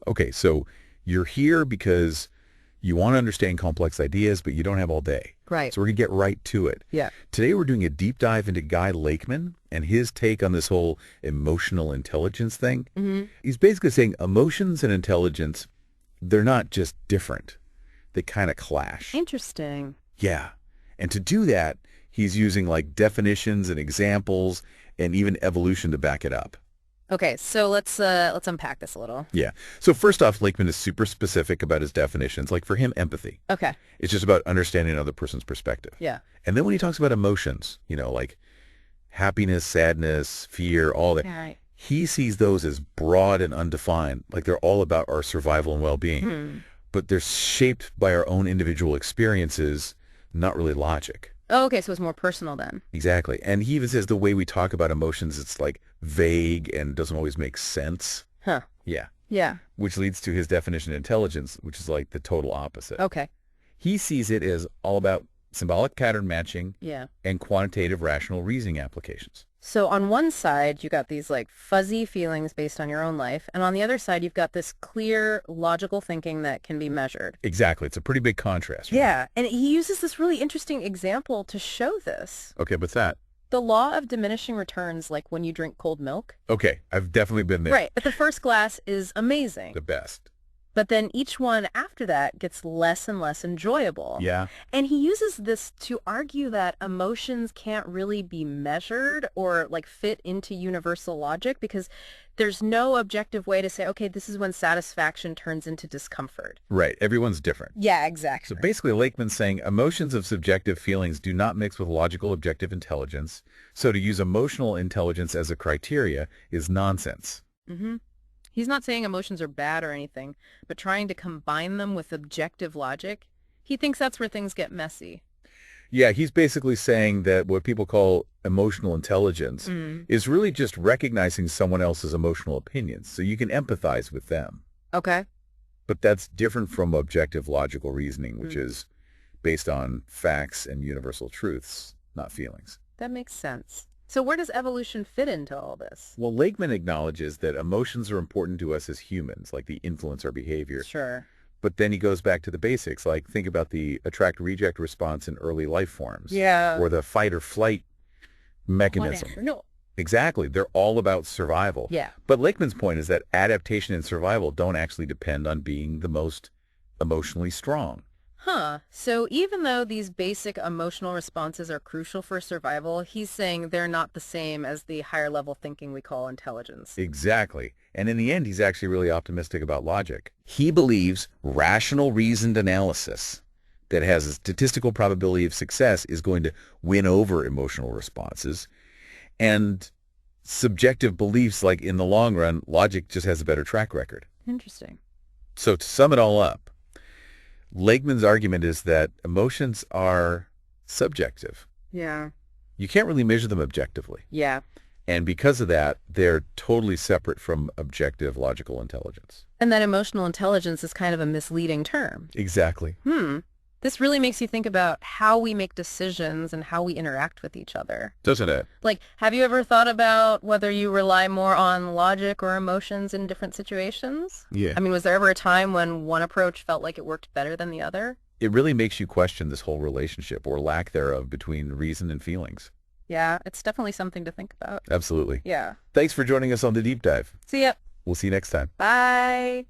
Okay, so you're here because you want to understand complex ideas, but you don't have all day. Right. So we're going to get right to it. Yeah. Today we're doing a deep dive into Guy Lakeman and his take on this whole emotional intelligence thing. He's basically saying emotions and intelligence, they're not just different. They kind of clash. Interesting. Yeah. And to do that, he's using like definitions and examples and even evolution to back it up. Okay, so let's unpack this a little. Yeah. So first off, Lakeman is super specific about his definitions. Like for him, empathy. Okay. It's just about understanding another person's perspective. Yeah. And then when he talks about emotions, like happiness, sadness, fear, all that, Yeah, right. he sees those as broad and undefined, like they're all about our survival and well-being. But they're shaped by our own individual experiences, not really logic. Oh, okay, so it's more personal then. Exactly. And he even says the way we talk about emotions, it's like vague and doesn't always make sense. Huh. Yeah. Yeah. Which leads to his definition of intelligence, which is like the total opposite. Okay. He sees it as all about symbolic pattern matching Yeah. and quantitative rational reasoning applications. So on one side, you got these like fuzzy feelings based on your own life, and on the other side, you've got this clear, logical thinking that can be measured. Exactly. It's a pretty big contrast. Right? Yeah, and he uses this really interesting example to show this. Okay, what's that? The law of diminishing returns, like when you drink cold milk. Okay, I've definitely been there. Right, but the first glass is amazing. The best. But then each one after that gets less and less enjoyable. Yeah. And he uses this to argue that emotions can't really be measured or like fit into universal logic because there's no objective way to say, okay, this is when satisfaction turns into discomfort. Right. Everyone's different. Yeah, exactly. So basically, Lakeman's saying emotions of subjective feelings do not mix with logical objective intelligence. So to use emotional intelligence as a criteria is nonsense. He's not saying emotions are bad or anything, but trying to combine them with objective logic, he thinks that's where things get messy. Yeah, he's basically saying that what people call emotional intelligence is really just recognizing someone else's emotional opinions, so you can empathize with them. Okay. But that's different from objective logical reasoning, which is based on facts and universal truths, not feelings. That makes sense. So where does evolution fit into all this? Well, Lakeman acknowledges that emotions are important to us as humans, like they influence our behavior. Sure. But then he goes back to the basics, like think about the attract-reject response in early life forms. Yeah. Or the fight or flight mechanism. Whatever. No. Exactly. They're all about survival. Yeah. But Lakeman's point is that adaptation and survival don't actually depend on being the most emotionally strong. Huh. So even though these basic emotional responses are crucial for survival, he's saying they're not the same as the higher level thinking we call intelligence. Exactly. And in the end, he's actually really optimistic about logic. He believes rational reasoned analysis that has a statistical probability of success is going to win over emotional responses. And subjective beliefs, like in the long run, logic just has a better track record. Interesting. So to sum it all up, Lakeman's argument is that emotions are subjective. Yeah. You can't really measure them objectively. Yeah. And because of that, they're totally separate from objective logical intelligence. And that emotional intelligence is kind of a misleading term. Exactly. This really makes you think about how we make decisions and how we interact with each other. Doesn't it? Like, have you ever thought about whether you rely more on logic or emotions in different situations? Yeah. I mean, was there ever a time when one approach felt like it worked better than the other? It really makes you question this whole relationship or lack thereof between reason and feelings. Yeah, it's definitely something to think about. Absolutely. Yeah. Thanks for joining us on The Deep Dive. See ya. We'll see you next time. Bye.